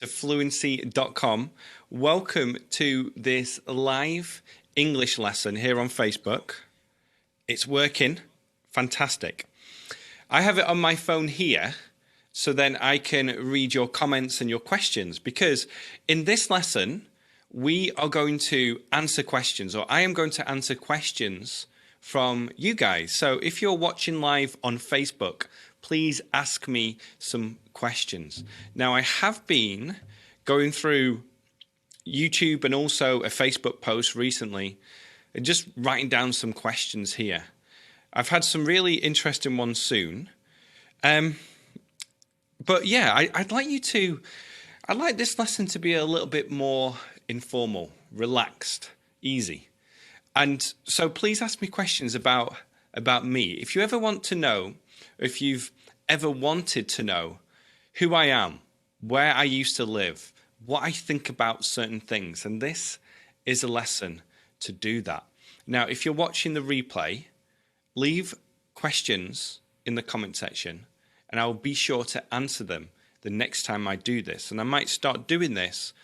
To fluency.com. Welcome to this live English lesson here on Facebook. It's working. Fantastic. I have it on my phone here, so then I can read your comments and your questions, because in this lesson, we are going to answer questions, or I am going to answer questions from you guys. So if you're watching live on Facebook, please ask me some questions. Now, I have been going through YouTube and also a Facebook post recently and just writing down some questions here. I've had some really interesting ones soon. But yeah, I'd like this lesson to be a little bit more informal, relaxed, easy. And so please ask me questions about me. If you ever want to know, if you've ever wanted to know who I am, where I used to live, what I think about certain things, and this is a lesson to do that. Now, if you're watching the replay, leave questions in the comment section, and I will be sure to answer them the next time I do this. And I might start doing this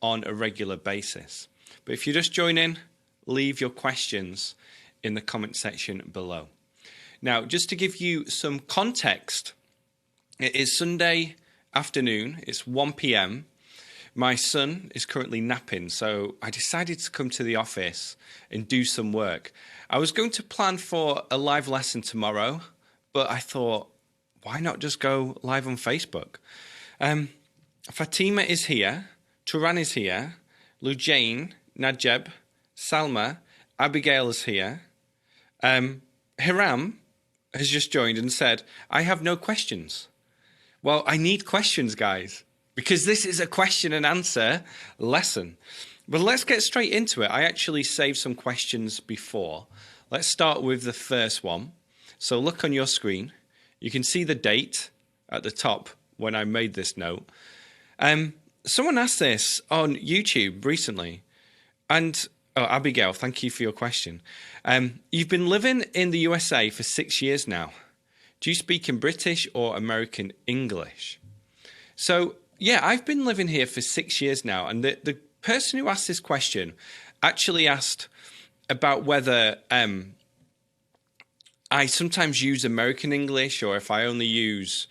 on a regular basis. But if you're just joining, leave your questions in the comment section below. Now, just to give you some context, it is Sunday afternoon. It's 1 p.m. My son is currently napping, so I decided to come to the office and do some work. I was going to plan for a live lesson tomorrow, but I thought, why not just go live on Facebook? Fatima is here, Turan is here, Lujain, Najeb, Salma, Abigail is here. Hiram has just joined and said, I have no questions. Well, I need questions, guys, because this is a question and answer lesson. But let's get straight into it. I actually saved some questions before. Let's start with the first one. So look on your screen. You can see the date at the top when I made this note. Someone asked this on YouTube recently. And, Abigail, thank you for your question. You've been living in the USA for 6 years now. Do you speak in British or American English? So, yeah, I've been living here for 6 years now. And the person who asked this question actually asked about whether I sometimes use American English or if I only use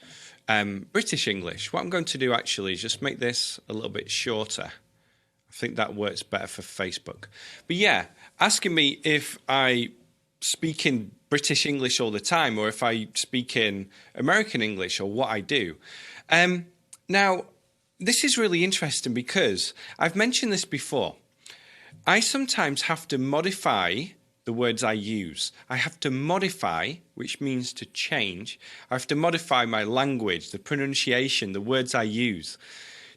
British English. What I'm going to do actually is just make this a little bit shorter. I think that works better for Facebook. But yeah, asking me if I speak in British English all the time or if I speak in American English or what I do. Now, this is really interesting because I've mentioned this before. I sometimes have to modify the words I use. I have to modify, which means to change. I have to modify my language, the pronunciation, the words I use.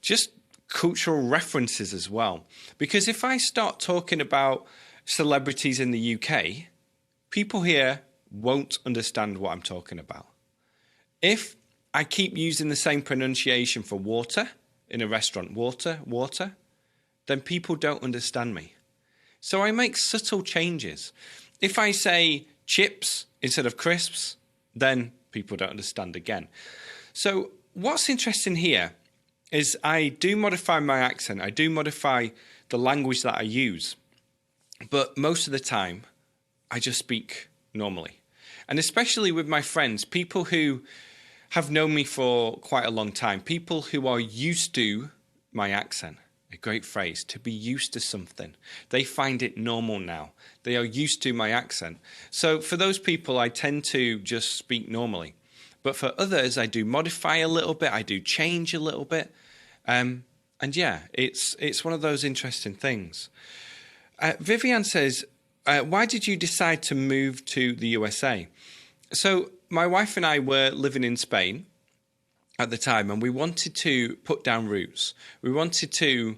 Just cultural references as well. Because if I start talking about celebrities in the UK, people here won't understand what I'm talking about. If I keep using the same pronunciation for water in a restaurant, water, then people don't understand me. So I make subtle changes. If I say chips instead of crisps, then people don't understand again. So what's interesting here is I do modify my accent. I do modify the language that I use. But most of the time, I just speak normally. And especially with my friends, people who have known me for quite a long time, people who are used to my accent. A great phrase, to be used to something. They find it normal now. They are used to my accent. So for those people, I tend to just speak normally. But for others, I do modify a little bit. I do change a little bit. And yeah, it's one of those interesting things. Vivian says, why did you decide to move to the USA? So my wife and I were living in Spain at the time, and we wanted to put down roots. We wanted to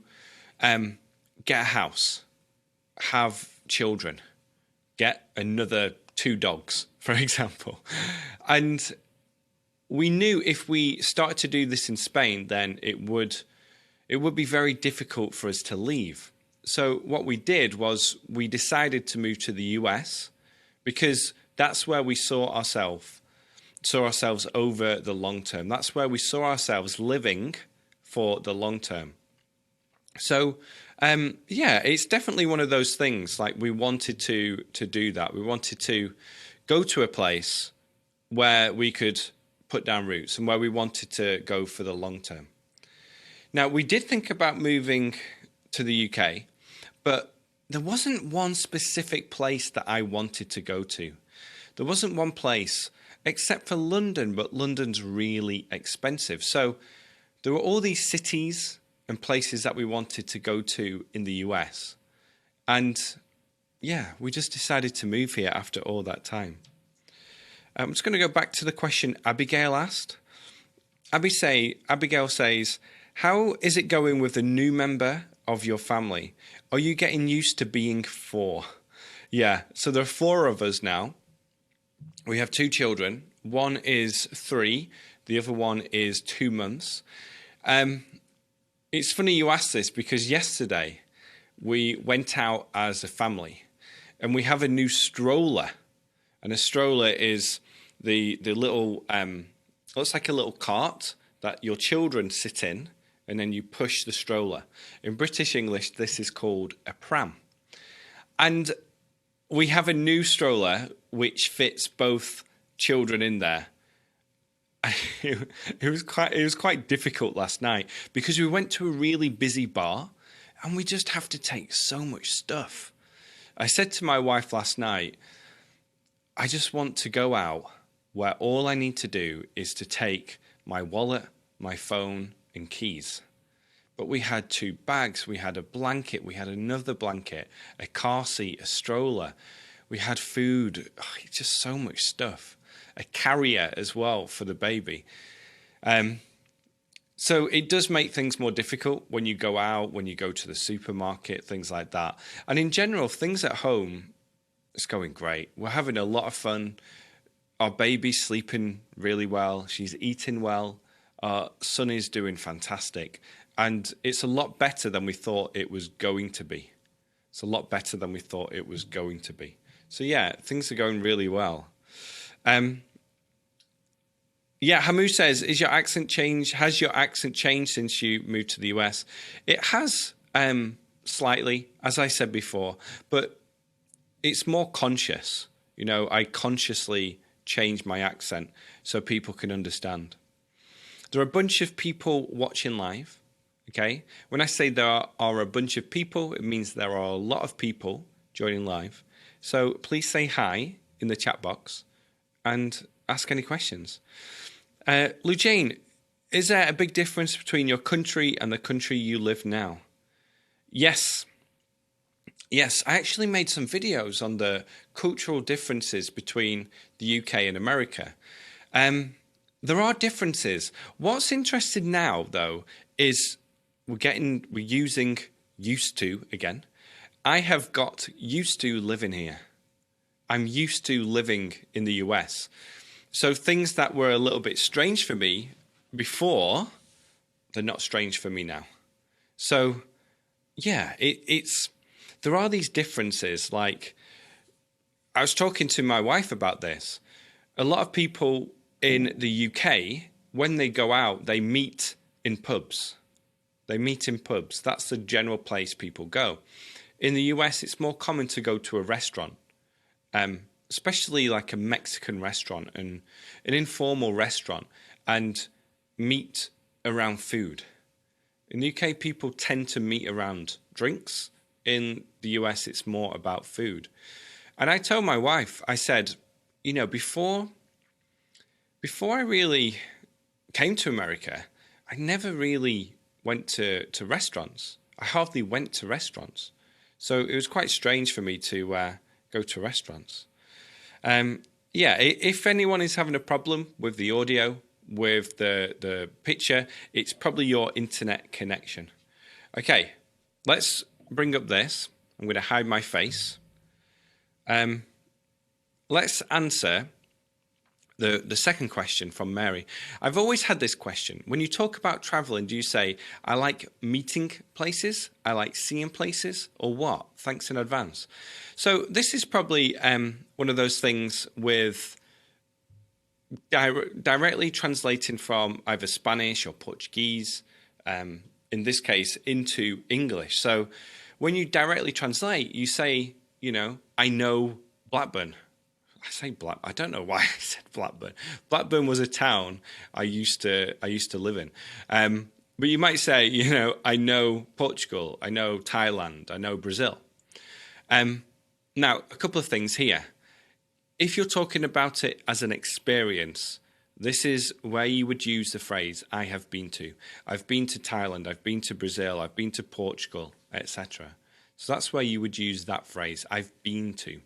get a house, have children, get another 2 dogs, for example. And we knew if we started to do this in Spain, then it would be very difficult for us to leave. So what we did was we decided to move to the US because that's where we saw ourselves over the long term. That's where we saw ourselves living for the long term. So, yeah, it's definitely one of those things. Like, we wanted to do that. We wanted to go to a place where we could put down roots and where we wanted to go for the long term. Now, we did think about moving to the UK, but there wasn't one specific place that I wanted to go to. There wasn't one place except for London, but London's really expensive. So there were all these cities and places that we wanted to go to in the US. And yeah, we just decided to move here after all that time. I'm just going to go back to the question Abigail asked. Abigail says, how is it going with the new member of your family? Are you getting used to being 4? Yeah, so there are 4 of us now. We have 2 children. One is 3. The other one is 2 months. It's funny you asked this because yesterday we went out as a family and we have a new stroller. And a stroller is the little, looks like a little cart that your children sit in and then you push the stroller. In British English, this is called a pram. And we have a new stroller which fits both children in there. It was quite difficult last night because we went to a really busy bar and we just have to take so much stuff. I said to my wife last night, I just want to go out where all I need to do is to take my wallet, my phone, and keys. But we had 2 bags, we had a blanket, we had another blanket, a car seat, a stroller. We had food, just so much stuff. A carrier as well for the baby. So it does make things more difficult when you go out, when you go to the supermarket, things like that. And in general, things at home, it's going great. We're having a lot of fun. Our baby's sleeping really well. She's eating well. Our son is doing fantastic. And it's a lot better than we thought it was going to be. It's a lot better than we thought it was going to be. So yeah, things are going really well. Yeah, Hamu says, has your accent changed since you moved to the US? It has slightly, as I said before, but it's more conscious. You know, I consciously change my accent so people can understand. There are a bunch of people watching live, okay? When I say there are a bunch of people, it means there are a lot of people joining live. So please say hi in the chat box and ask any questions. Lujane, is there a big difference between your country and the country you live now? Yes. Yes, I actually made some videos on the cultural differences between the UK and America. There are differences. What's interesting now, though, is we're using used to again. I have got used to living here. I'm used to living in the US. So things that were a little bit strange for me before, they're not strange for me now. So, yeah, there are these differences. Like, I was talking to my wife about this. A lot of people in the UK, when they go out, they meet in pubs. They meet in pubs. That's the general place people go. In the US, it's more common to go to a restaurant. Especially like a Mexican restaurant and an informal restaurant, and meet around food. In the UK, people tend to meet around drinks. In the US, it's more about food. And I told my wife, I said, you know, before I really came to America, I never really went to restaurants. I hardly went to restaurants. So it was quite strange for me to go to restaurants. Yeah, if anyone is having a problem with the audio, with the picture, it's probably your internet connection. Okay, let's bring up this. I'm going to hide my face. Let's answer the second question from Mary. I've always had this question. When you talk about traveling, do you say, I like meeting places, I like seeing places, or what? Thanks in advance. So this is probably one of those things with directly translating from either Spanish or Portuguese. in this case, into English. So when you directly translate, you say, I know Blackburn. I say I don't know why I said Blackburn. Blackburn was a town I used to live in. But you might say, I know Portugal, I know Thailand, I know Brazil. Now, a couple of things here. If you're talking about it as an experience, this is where you would use the phrase, I have been to. I've been to Thailand, I've been to Brazil, I've been to Portugal, etc. So that's where you would use that phrase, I've been to.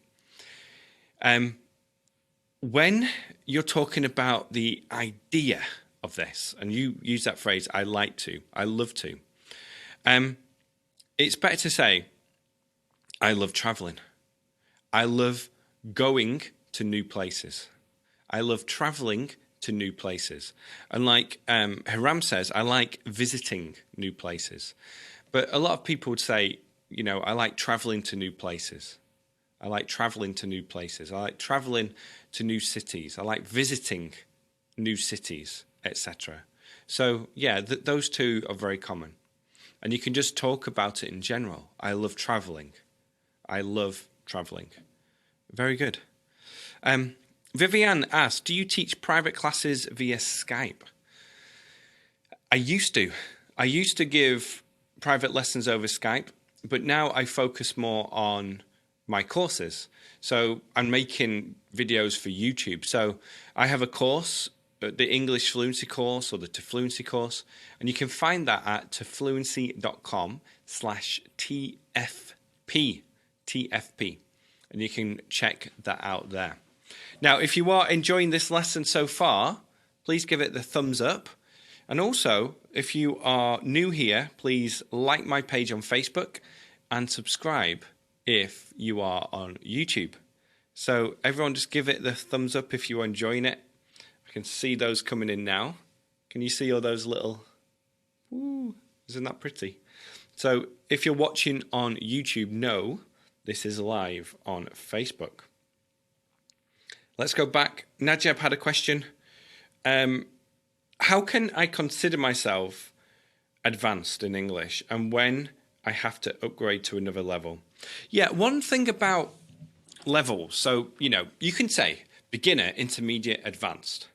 When you're talking about the idea of this, and you use that phrase, I like to, I love to, it's better to say, I love traveling. I love going to new places. I love traveling to new places. And like Hiram says, I like visiting new places. But a lot of people would say, I like traveling to new places. I like traveling to new places. I like traveling to new cities. I like visiting new cities, etc. So, yeah, those two are very common. And you can just talk about it in general. I love traveling. I love traveling. Very good. Vivian asked, do you teach private classes via Skype? I used to. I used to give private lessons over Skype, but now I focus more on my courses. So I'm making videos for YouTube. So I have a course, the English Fluency course or the To Fluency course, and you can find that at tofluency.com/TFP. TFP. And you can check that out there. Now, if you are enjoying this lesson so far, please give it the thumbs up. And also, if you are new here, please like my page on Facebook and subscribe if you are on YouTube. So everyone just give it the thumbs up if you're enjoying it. I can see those coming in now. Can you see all those little... Ooh, isn't that pretty? So if you're watching on YouTube, know this is live on Facebook. Let's go back. Najib had a question. How can I consider myself advanced in English and when I have to upgrade to another level? Yeah, one thing about levels. So, you can say beginner, intermediate, advanced.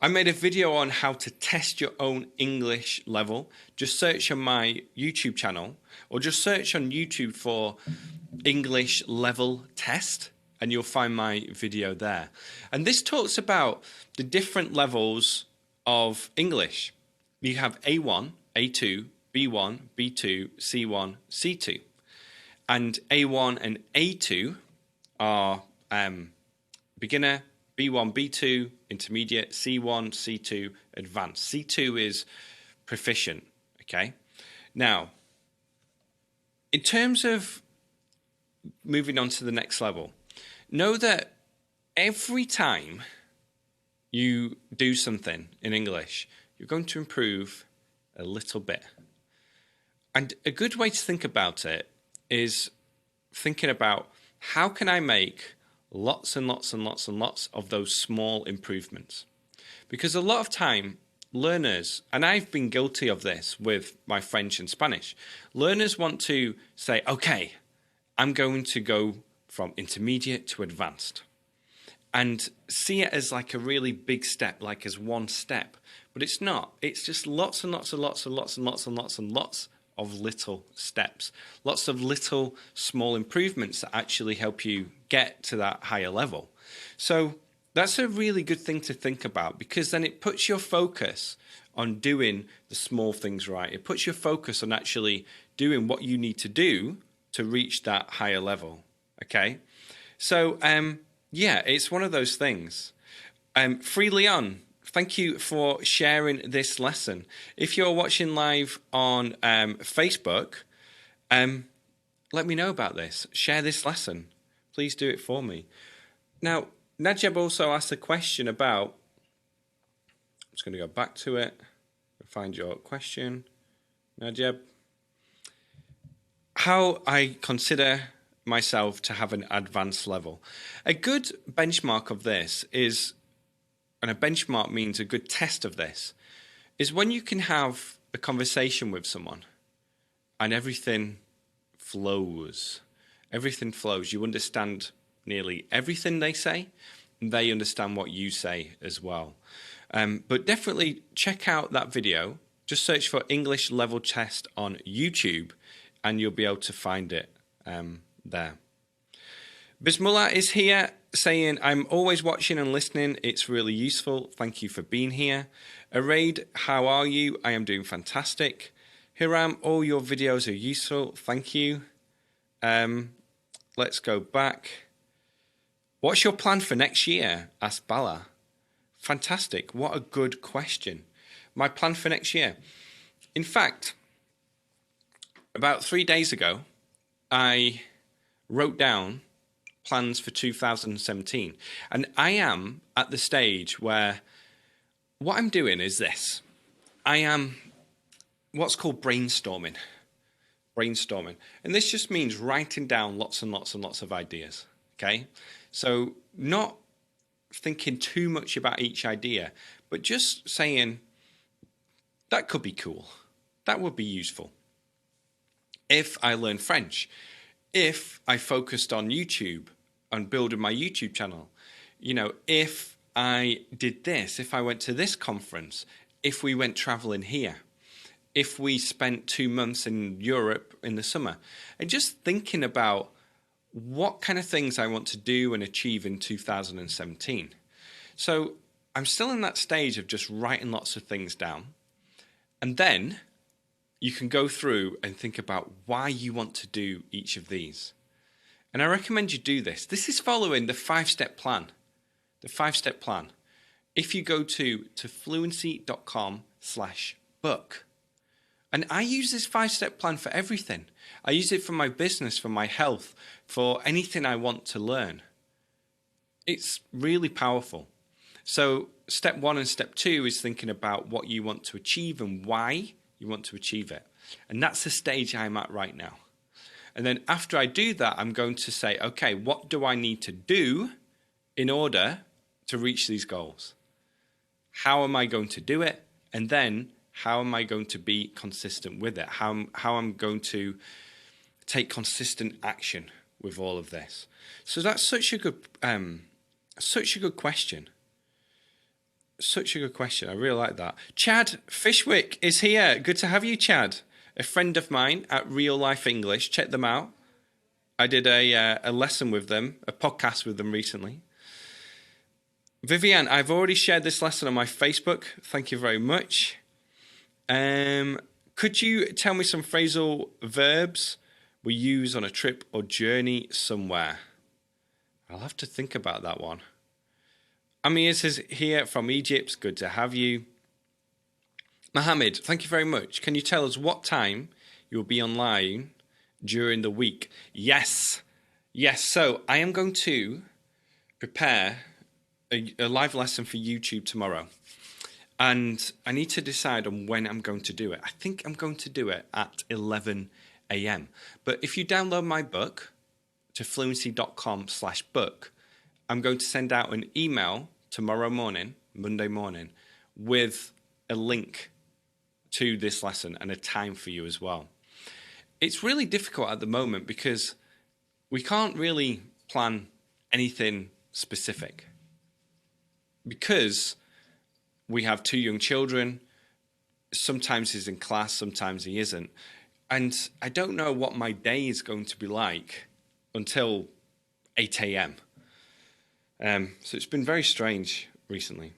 I made a video on how to test your own English level. Just search on my YouTube channel or just search on YouTube for English level test and you'll find my video there. And this talks about the different levels of English. You have A1, A2, B1, B2, C1, C2. And A1 and A2 are beginner, B1, B2, intermediate, C1, C2, advanced. C2 is proficient, okay? Now, in terms of moving on to the next level, know that every time you do something in English, you're going to improve a little bit. And a good way to think about it is thinking about how can I make lots and lots and lots and lots of those small improvements. Because a lot of time, learners, and I've been guilty of this with my French and Spanish, learners want to say, okay, I'm going to go from intermediate to advanced. And see it as like a really big step, like as one step. But it's not. It's just lots and lots and lots and lots and lots and lots and lots of little steps. Lots of little small improvements that actually help you get to that higher level. So that's a really good thing to think about because then it puts your focus on doing the small things right. It puts your focus on actually doing what you need to do to reach that higher level. Okay? So, yeah, it's one of those things. Free Leon, thank you for sharing this lesson. If you're watching live on Facebook, let me know about this. Share this lesson. Please do it for me. Now, Najib also asked a question about, I'm just going to go back to it, find your question, Najib. How I consider myself to have an advanced level. A good benchmark of this is, and a benchmark means a good test of this, is when you can have a conversation with someone and everything flows. Everything flows. You understand nearly everything they say. And they understand what you say as well. But definitely check out that video. Just search for English Level Test on YouTube and you'll be able to find it there. Bismillah is here saying, I'm always watching and listening. It's really useful. Thank you for being here. Araid, how are you? I am doing fantastic. Hiram, all your videos are useful. Thank you. Let's go back. What's your plan for next year? Asked Bala. Fantastic. What a good question. My plan for next year. In fact, about 3 days ago, I wrote down plans for 2017. And I am at the stage where what I'm doing is this. I am what's called brainstorming. Brainstorming. And this just means writing down lots and lots and lots of ideas. Okay? So not thinking too much about each idea, but just saying, that could be cool. That would be useful. If I learn French, if I focused on YouTube and building my YouTube channel, if I did this, if I went to this conference, if we went traveling here, if we spent 2 months in Europe in the summer, and just thinking about what kind of things I want to do and achieve in 2017. So I'm still in that stage of just writing lots of things down. And then you can go through and think about why you want to do each of these. And I recommend you do this. This is following the 5-step plan. The 5-step plan. If you go to fluency.com/book, and I use this 5-step plan for everything. I use it for my business, for my health, for anything I want to learn. It's really powerful. So step 1 and step 2 is thinking about what you want to achieve and why you want to achieve it. And that's the stage I'm at right now. And then after I do that, I'm going to say, okay, what do I need to do in order to reach these goals? How am I going to do it? And then how am I going to be consistent with it? How I'm going to take consistent action with all of this? So that's such a good question. Such a good question. I really like that. Chad Fishwick is here. Good to have you, Chad. A friend of mine at Real Life English. Check them out. I did a lesson with them, a podcast with them recently. Vivian, I've already shared this lesson on my Facebook. Thank you very much. Could you tell me some phrasal verbs we use on a trip or journey somewhere? I'll have to think about that one. Amir says here from Egypt. Good to have you. Mohammed, thank you very much. Can you tell us what time you'll be online during the week? Yes. So I am going to prepare a live lesson for YouTube tomorrow. And I need to decide on when I'm going to do it. I think I'm going to do it at 11 a.m. But if you download my book to fluency.com/book, I'm going to send out an email tomorrow morning, Monday morning, with a link to this lesson and a time for you as well. It's really difficult at the moment because we can't really plan anything specific because we have 2 young children. Sometimes he's in class, sometimes he isn't. And I don't know what my day is going to be like until 8 a.m. So it's been very strange recently.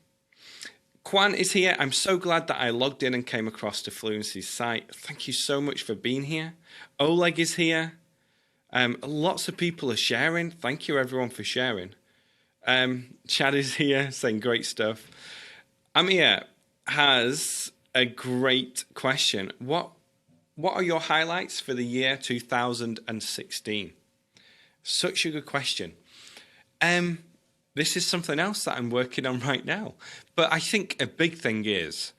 Kwan is here. I'm so glad that I logged in and came across to Fluency's site. Thank you so much for being here. Oleg is here. Lots of people are sharing. Thank you everyone for sharing. Chad is here saying great stuff. Amir has a great question. What are your highlights for the year 2016? Such a good question. This is something else that I'm working on right now. But I think a big thing is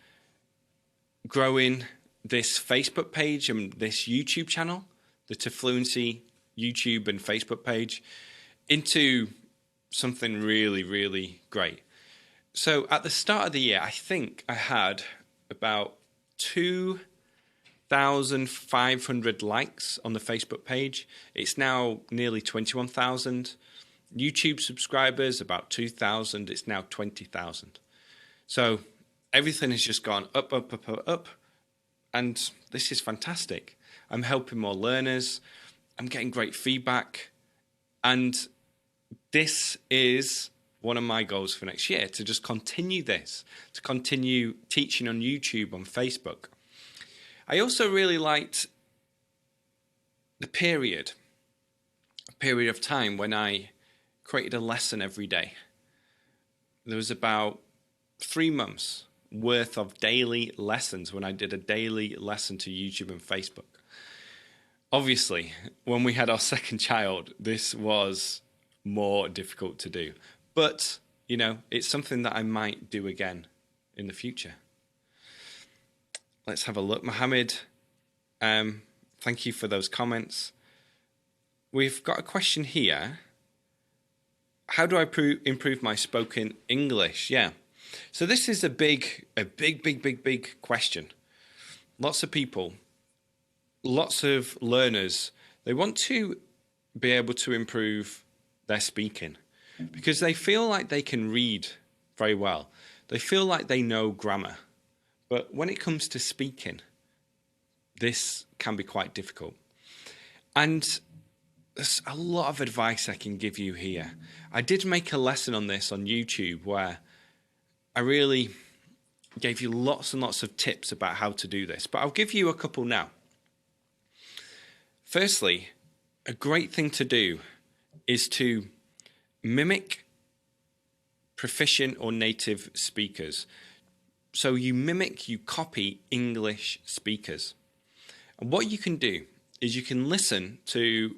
growing this Facebook page and this YouTube channel, the To Fluency YouTube and Facebook page, into something really, really great. So at the start of the year, I think I had about 2,500 likes on the Facebook page. It's now nearly 21,000. YouTube subscribers, about 2,000. It's now 20,000. So everything has just gone up, up, up, up, up. And this is fantastic. I'm helping more learners. I'm getting great feedback. And this is one of my goals for next year, to just continue this, to continue teaching on YouTube, on Facebook. I also really liked the period of time when I created a lesson every day. There was about 3 months worth of daily lessons when I did a daily lesson to YouTube and Facebook. Obviously, when we had our second child, this was more difficult to do. But, you know, it's something that I might do again in the future. Let's have a look. Mohammed, thank you for those comments. We've got a question here. How do I improve my spoken English? Yeah. So this is a big question. Lots of people, lots of learners, they want to be able to improve their speaking because they feel like they can read very well. They feel like they know grammar. But when it comes to speaking, this can be quite difficult. And there's a lot of advice I can give you here. I did make a lesson on this on YouTube where I really gave you lots and lots of tips about how to do this, but I'll give you a couple now. Firstly, a great thing to do is to mimic proficient or native speakers. So you mimic, you copy English speakers. And what you can do is you can listen to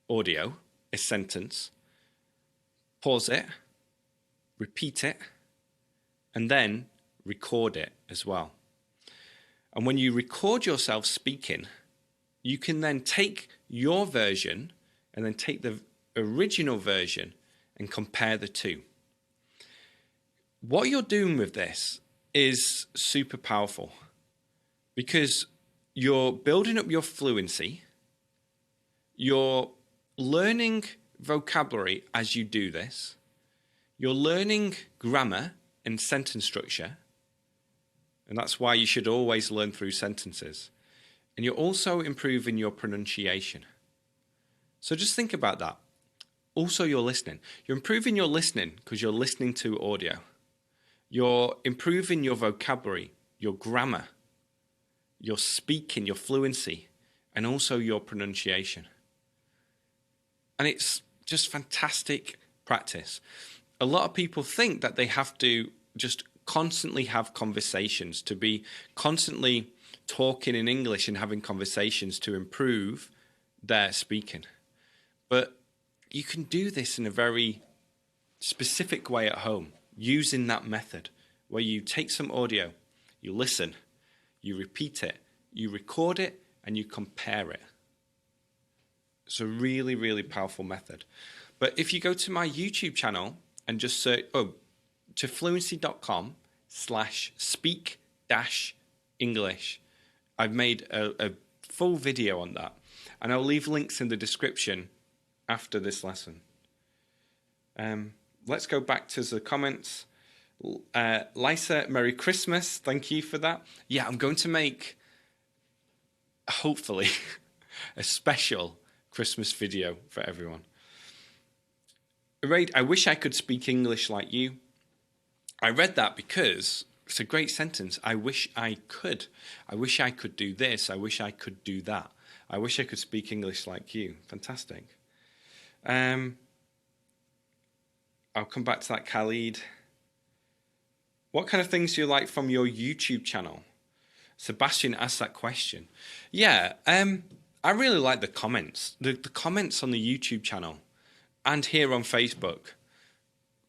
audio, a sentence, pause it, repeat it, and then record it as well. And when you record yourself speaking, you can then take your version and then take the original version and compare the two. What you're doing with this is super powerful because you're building up your fluency, you're learning vocabulary as you do this, you're learning grammar and sentence structure, and that's why you should always learn through sentences. And you're also improving your pronunciation. So just think about that. Also, your listening. You're improving your listening because you're listening to audio. You're improving your vocabulary, your grammar, your speaking, your fluency, and also your pronunciation. And it's just fantastic practice. A lot of people think that they have to just constantly have conversations, to be constantly talking in English and having conversations to improve their speaking. But you can do this in a very specific way at home, using that method where you take some audio, you listen, you repeat it, you record it, and you compare it. It's a really, really powerful method. But if you go to my YouTube channel and just search, to fluency.com/speak-English, I've made a full video on that. And I'll leave links in the description after this lesson. Let's go back to the comments. Lisa, Merry Christmas. Thank you for that. Yeah, I'm going to make, hopefully, a special Christmas video for everyone. Raid, I wish I could speak English like you. I read that because it's a great sentence. I wish I could. I wish I could do this. I wish I could do that. I wish I could speak English like you. Fantastic. I'll come back to that, Khalid. What kind of things do you like from your YouTube channel? Sebastian asked that question. Yeah, I really like the comments. The comments on the YouTube channel and here on Facebook.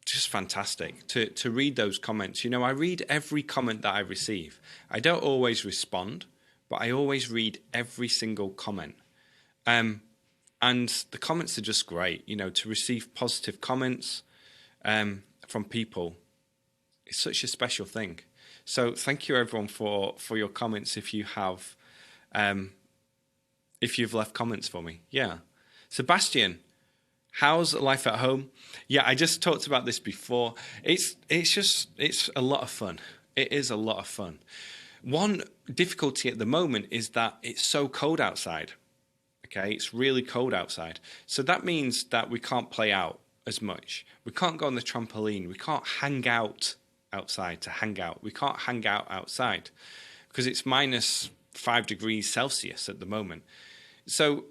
Just fantastic to read those comments. You know, I read every comment that I receive. I don't always respond, but I always read every single comment. And the comments are just great. You know, to receive positive comments from people, it's such a special thing. So thank you everyone for your comments. If you have, if you've left comments for me, yeah. Sebastian, how's life at home? Yeah, I just talked about this before. It's a lot of fun. It is a lot of fun. One difficulty at the moment is that it's so cold outside. Okay, it's really cold outside. So that means that we can't play out as much. We can't go on the trampoline. We can't hang out outside to hang out. We can't hang out outside because it's minus 5 degrees Celsius at the moment. So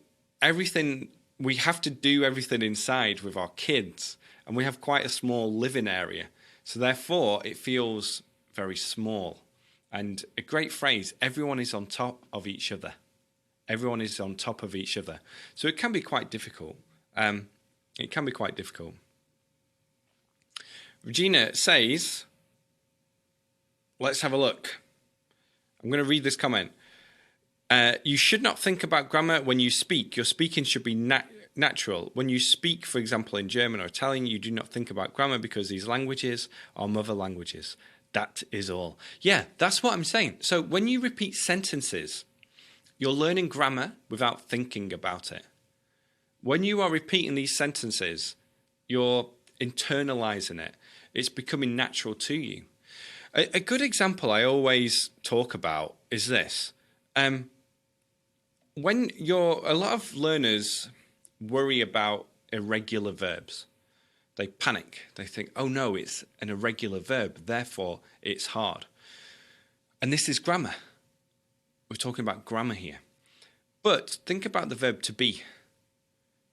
we have to do everything inside with our kids, and we have quite a small living area. So therefore, it feels very small. And a great phrase, everyone is on top of each other. Everyone is on top of each other. So it can be quite difficult. It can be quite difficult. Regina says, let's have a look. I'm going to read this comment. You should not think about grammar when you speak. Your speaking should be natural. When you speak, for example, in German or Italian, you do not think about grammar because these languages are mother languages. That is all. Yeah, that's what I'm saying. So when you repeat sentences, you're learning grammar without thinking about it. When you are repeating these sentences, you're internalizing it. It's becoming natural to you. A good example I always talk about is this. A lot of learners worry about irregular verbs. They panic. They think, oh no, it's an irregular verb, therefore it's hard. And this is grammar. We're talking about grammar here. But think about the verb to be.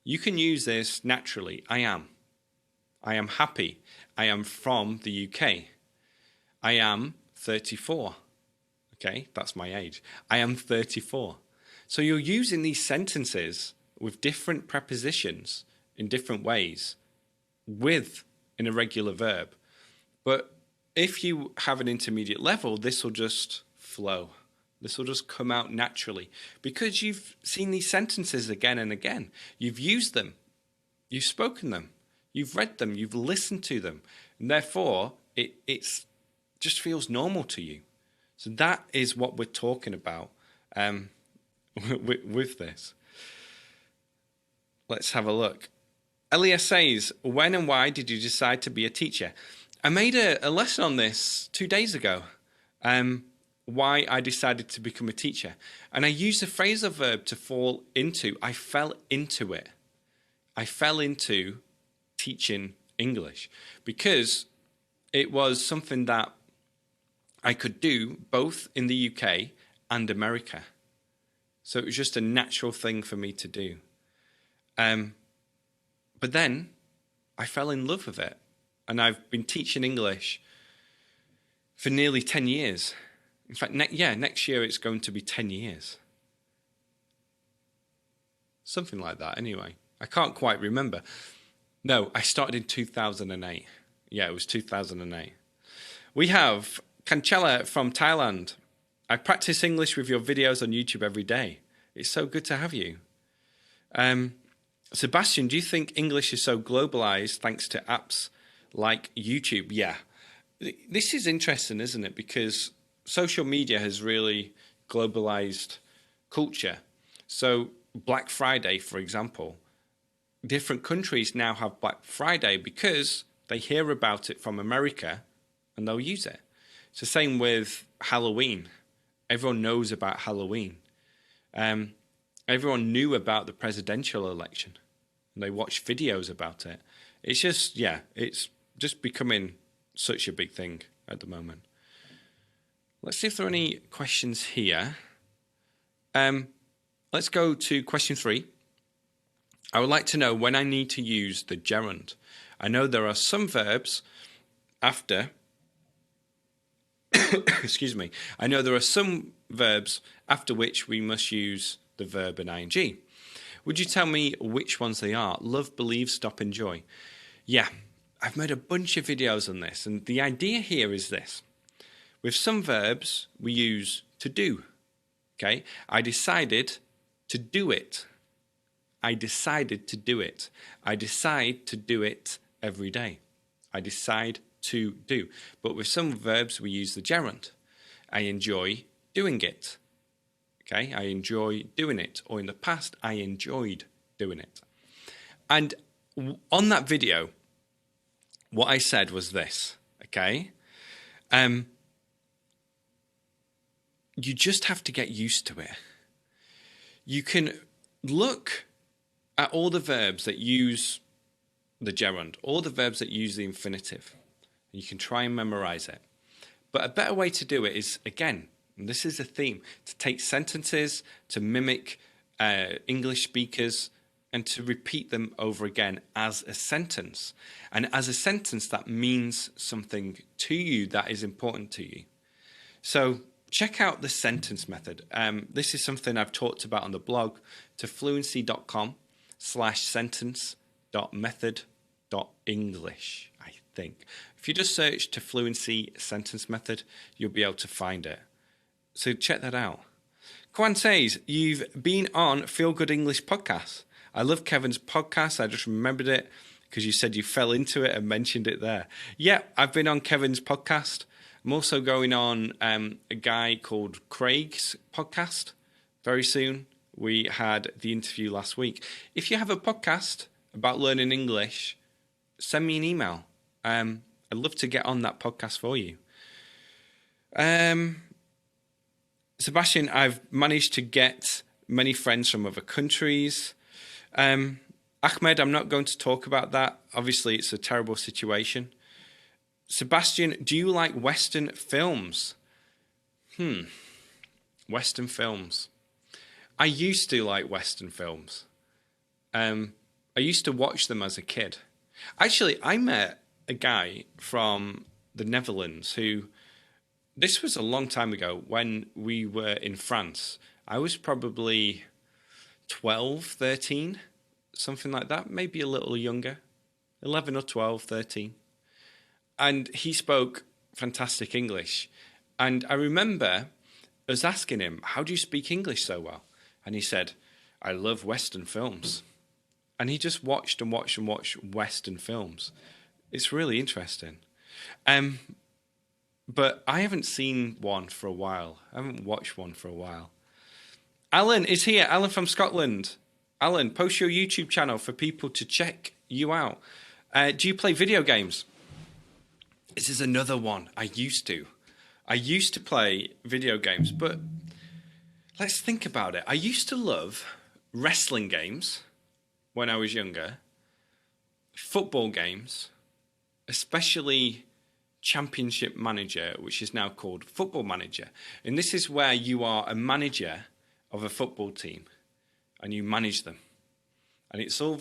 You can use this naturally. I am. I am happy. I am from the UK. I am 34. Okay, that's my age. I am 34. So you're using these sentences with different prepositions in different ways with an irregular verb. But if you have an intermediate level, this will just flow. This will just come out naturally because you've seen these sentences again and again. You've used them. You've spoken them. You've read them. You've listened to them. And therefore, it's just feels normal to you. So that is what we're talking about with this. Let's have a look. Elias says, when and why did you decide to be a teacher? I made a lesson on this 2 days ago. Why I decided to become a teacher. And I used the phrasal verb to fall into. I fell into it. I fell into teaching English because it was something that I could do both in the UK and America. So it was just a natural thing for me to do. But then I fell in love with it. And I've been teaching English for nearly 10 years. In fact, next year it's going to be 10 years. Something like that, anyway. I can't quite remember. No, I started in 2008. Yeah, it was 2008. We have Kanchela from Thailand. I practice English with your videos on YouTube every day. It's so good to have you. Sebastian, do you think English is so globalized thanks to apps like YouTube? Yeah. This is interesting, isn't it? Because social media has really globalized culture. So Black Friday, for example, different countries now have Black Friday because they hear about it from America and they'll use it. It's the same with Halloween. Everyone knows about Halloween. Everyone knew about the presidential election and they watched videos about it. It's just, it's just becoming such a big thing at the moment. Let's see if there are any questions here. Let's go to question 3. I would like to know when I need to use the gerund. I know there are some verbs after, excuse me. I know there are some verbs after which we must use the verb and ing. Would you tell me which ones they are? Love, believe, stop, enjoy. Yeah, I've made a bunch of videos on this. And the idea here is this. With some verbs, we use to do. Okay, I decided to do it. I decided to do it. I decide to do it every day. I decide to do. But with some verbs, we use the gerund. I enjoy doing it. Okay, I enjoy doing it. Or in the past, I enjoyed doing it. And on that video, what I said was this, okay? You just have to get used to it. You can look at all the verbs that use the gerund, all the verbs that use the infinitive. And you can try and memorize it. But a better way to do it is, again, and this is a theme, to take sentences, to mimic English speakers, and to repeat them over again as a sentence. And as a sentence, that means something to you that is important to you. So check out the sentence method. This is something I've talked about on the blog, to fluency.com/sentence.method.english, I think. If you just search to Fluency sentence method, you'll be able to find it. So check that out. Kwan says, you've been on Feel Good English podcast. I love Kevin's podcast. I just remembered it because you said you fell into it and mentioned it there. Yeah, I've been on Kevin's podcast. I'm also going on a guy called Craig's podcast very soon. We had the interview last week. If you have a podcast about learning English, send me an email. I'd love to get on that podcast for you. Sebastian, I've managed to get many friends from other countries. Ahmed, I'm not going to talk about that. Obviously, it's a terrible situation. Sebastian, do you like Western films? Western films. I used to like Western films. I used to watch them as a kid. Actually, I met a guy from the Netherlands who, this was a long time ago when we were in France. I was probably 12, 13, something like that, maybe a little younger, 11 or 12, 13. And he spoke fantastic English. And I remember us asking him, how do you speak English so well? And he said, I love Western films. And he just watched and watched and watched Western films. It's really interesting. But I haven't seen one for a while. I haven't watched one for a while. Alan is here. Alan from Scotland. Alan, post your YouTube channel for people to check you out. Do you play video games? This is another one. I used to play video games, but let's think about it. I used to love wrestling games when I was younger, football games, especially Championship Manager, which is now called Football Manager. And this is where you are a manager of a football team and you manage them. And it's all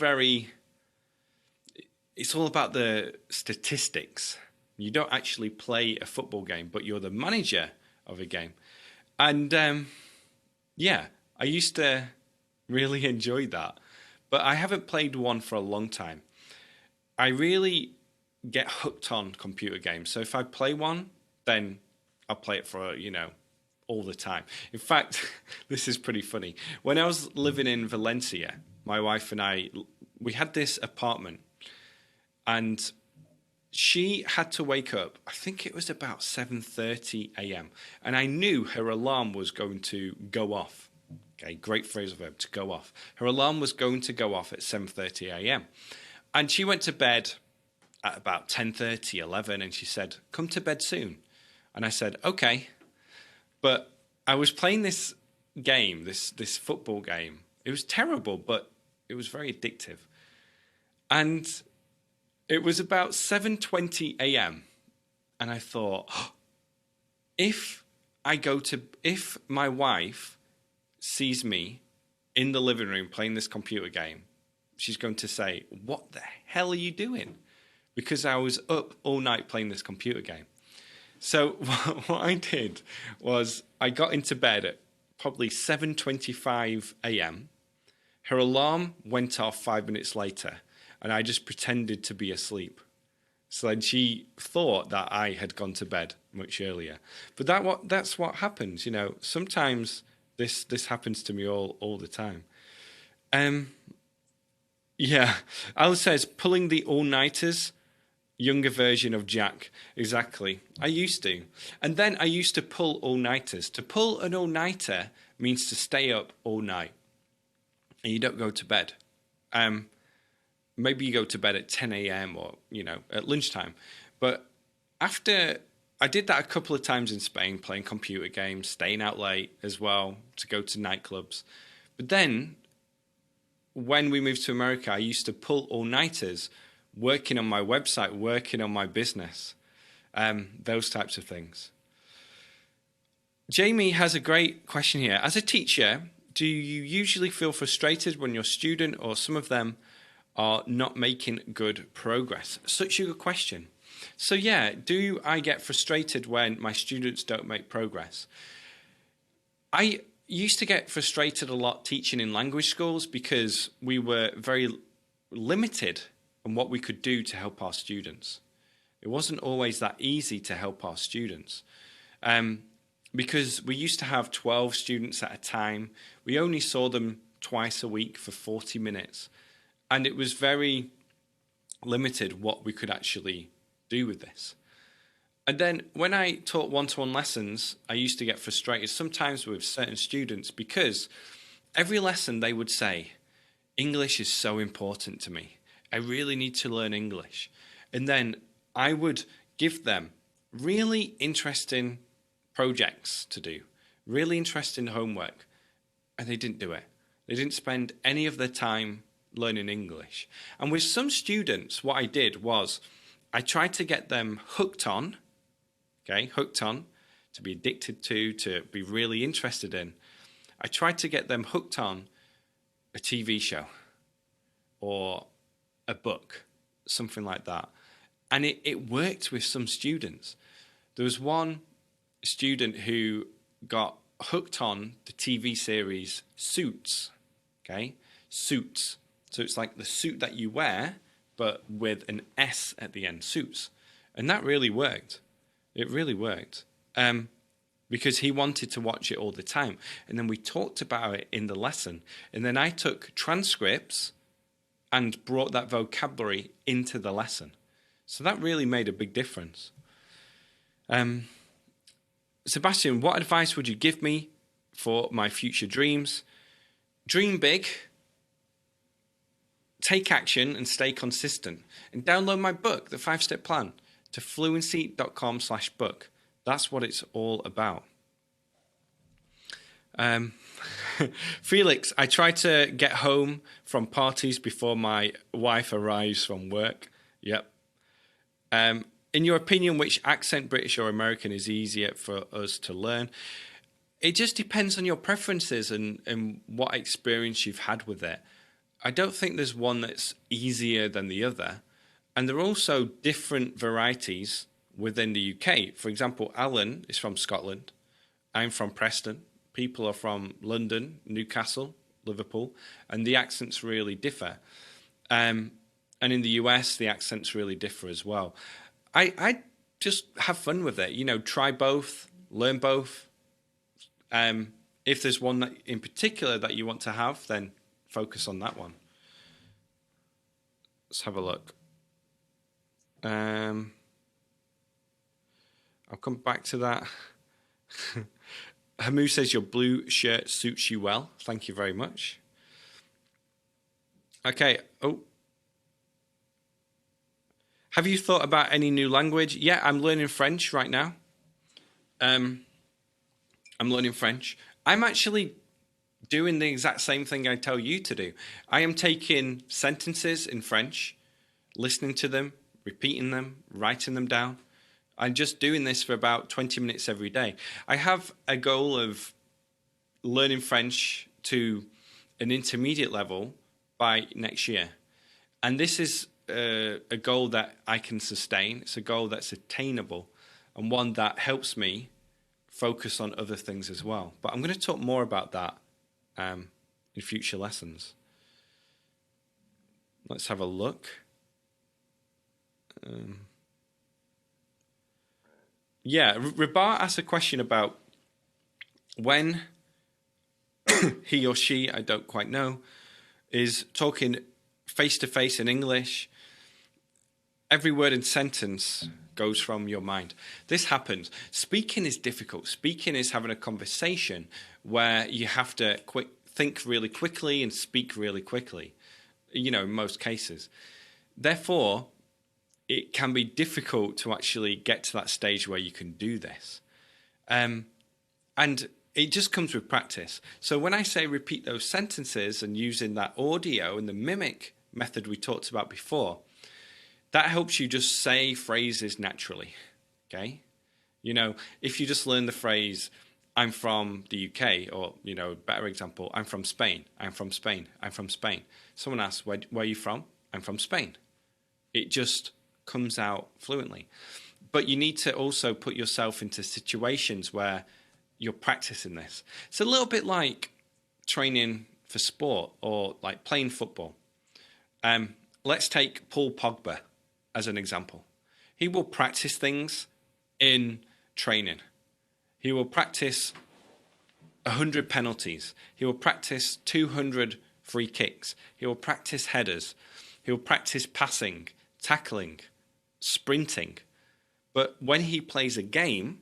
about the statistics. You don't actually play a football game, but you're the manager of a game. And yeah, I used to really enjoy that. But I haven't played one for a long time. I really get hooked on computer games. So if I play one, then I'll play it for, all the time. In fact, this is pretty funny. When I was living in Valencia, my wife and I, we had this apartment and she had to wake up, I think it was about 7:30 a.m. And I knew her alarm was going to go off. Okay, great phrasal verb, to go off. Her alarm was going to go off at 7:30 a.m. And she went to bed at about 10:30, 11, and she said, come to bed soon. And I said, okay. But I was playing this game, this football game. It was terrible, but it was very addictive. And it was about 7:20 a.m. And I thought, if my wife sees me in the living room playing this computer game, she's going to say, what the hell are you doing? Because I was up all night playing this computer game. So what I did was I got into bed at probably 7:25 a.m. Her alarm went off 5 minutes later, and I just pretended to be asleep. So then she thought that I had gone to bed much earlier. But that's what happens, Sometimes this happens to me all the time. Yeah, Alice says, pulling the all-nighters. Younger version of Jack, exactly. I used to. And then I used to pull all-nighters. To pull an all-nighter means to stay up all night. And you don't go to bed. Maybe you go to bed at 10 a.m. or, at lunchtime. But after I did that a couple of times in Spain, playing computer games, staying out late as well to go to nightclubs. But then when we moved to America, I used to pull all-nighters, working on my website, working on my business, those types of things. Jamie has a great question here. As a teacher, do you usually feel frustrated when your student or some of them are not making good progress? Such a good question. So yeah, do I get frustrated when my students don't make progress? I used to get frustrated a lot teaching in language schools because we were very limited on what we could do to help our students. It wasn't always that easy to help our students because we used to have 12 students at a time. We only saw them twice a week for 40 minutes. And it was very limited what we could actually do with this. And then when I taught one-to-one lessons, I used to get frustrated sometimes with certain students because every lesson they would say, English is so important to me. I really need to learn English. And then I would give them really interesting projects to do, really interesting homework, and they didn't do it. They didn't spend any of their time learning English. And with some students, what I did was I tried to get them hooked on, to be addicted to be really interested in. I tried to get them hooked on a TV show or a book, something like that. And it worked with some students. There was one student who got hooked on the TV series Suits, Suits. So it's like the suit that you wear, but with an S at the end, Suits. And that really worked. It really worked. Because he wanted to watch it all the time. And then we talked about it in the lesson. And then I took transcripts and brought that vocabulary into the lesson. So that really made a big difference. Sebastian, what advice would you give me for my future dreams? Dream big, take action, and stay consistent. And download my book, The 5-Step Plan, to fluency.com/book. That's what it's all about. Felix, I try to get home from parties before my wife arrives from work. Yep. In your opinion, which accent, British or American, is easier for us to learn? It just depends on your preferences and what experience you've had with it. I don't think there's one that's easier than the other. And there are also different varieties within the UK. For example, Alan is from Scotland. I'm from Preston. People are from London, Newcastle, Liverpool, and the accents really differ. And in the US, the accents really differ as well. I just have fun with it. Try both, learn both. If there's one that in particular that you want to have, then focus on that one. Let's have a look. I'll come back to that. Hamu says your blue shirt suits you well. Thank you very much. Okay. Oh. Have you thought about any new language? Yeah, I'm learning French right now. I'm learning French. I'm actually doing the exact same thing I tell you to do. I am taking sentences in French, listening to them, repeating them, writing them down. I'm just doing this for about 20 minutes every day. I have a goal of learning French to an intermediate level by next year. And this is a goal that I can sustain. It's a goal that's attainable and one that helps me focus on other things as well. But I'm going to talk more about that in future lessons. Let's have a look. Rabar asked a question about when he or she, I don't quite know, is talking face-to-face in English. every word and sentence goes from your mind. This happens. Speaking is difficult. Speaking is having a conversation where you have to think really quickly and speak really quickly, in most cases. Therefore, it can be difficult to actually get to that stage where you can do this. And it just comes with practice. So when I say repeat those sentences and using that audio and the mimic method we talked about before, that helps you just say phrases naturally, okay? If you just learn the phrase, I'm from the UK, or, better example, I'm from Spain, I'm from Spain, I'm from Spain. Someone asks, where are you from? I'm from Spain. It just comes out fluently. But you need to also put yourself into situations where you're practicing this. It's a little bit like training for sport or like playing football. Let's take Paul Pogba as an example. He will practice things in training. He will practice 100 penalties. He will practice 200 free kicks. He will practice headers. He will practice passing, tackling, sprinting. But when he plays a game,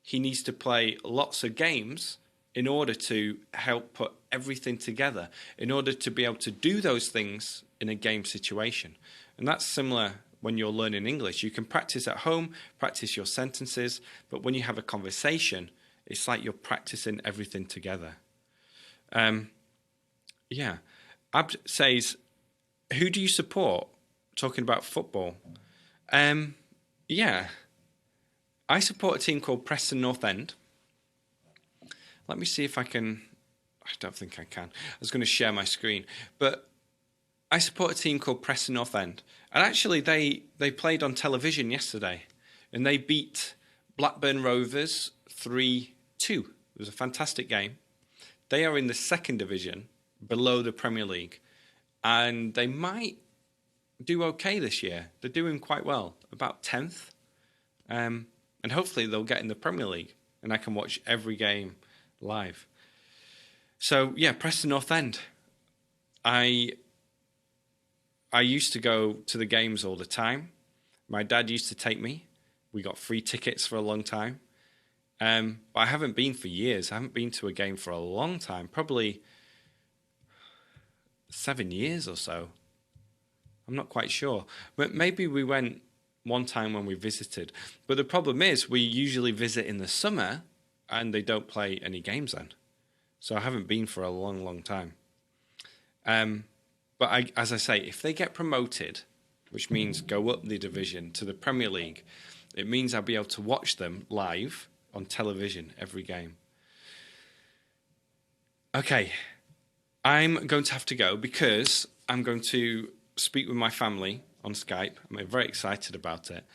he needs to play lots of games in order to help put everything together, in order to be able to do those things in a game situation. And that's similar when you're learning English. You can practice at home, practice your sentences, but when you have a conversation, it's like you're practicing everything together. Abd says, who do you support? Talking about football. I support a team called Preston North End. Let me see if I can. I don't think I can. I was going to share my screen. But I support a team called Preston North End. And actually, they played on television yesterday. And they beat Blackburn Rovers 3-2. It was a fantastic game. They are in the second division, below the Premier League. And they might do okay this year. They're doing quite well, about 10th. And hopefully they'll get in the Premier League. And I can watch every game live. So, Preston North End. I used to go to the games all the time. My dad used to take me. We got free tickets for a long time. But I haven't been for years. I haven't been to a game for a long time. Probably 7 years or so. I'm not quite sure. But maybe we went one time when we visited. But the problem is we usually visit in the summer and they don't play any games then. So I haven't been for a long, long time. But as I say, if they get promoted, which means go up the division to the Premier League, it means I'll be able to watch them live on television every game. Okay, I'm going to have to go because I'm going to speak with my family on Skype. I'm very excited about it.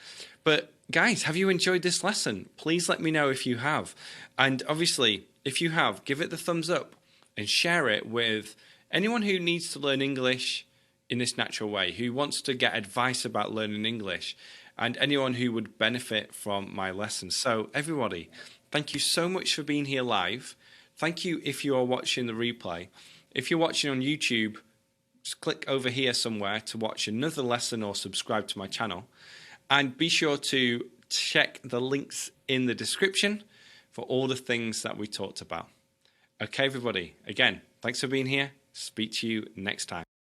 But guys, have you enjoyed this lesson? Please let me know if you have. And obviously, if you have, give it the thumbs up and share it with anyone who needs to learn English in this natural way, who wants to get advice about learning English, and anyone who would benefit from my lessons. So everybody, thank you so much for being here live. Thank you if you are watching the replay. If you're watching on YouTube, just click over here somewhere to watch another lesson or subscribe to my channel. And be sure to check the links in the description for all the things that we talked about. Okay, everybody. Again, thanks for being here. Speak to you next time.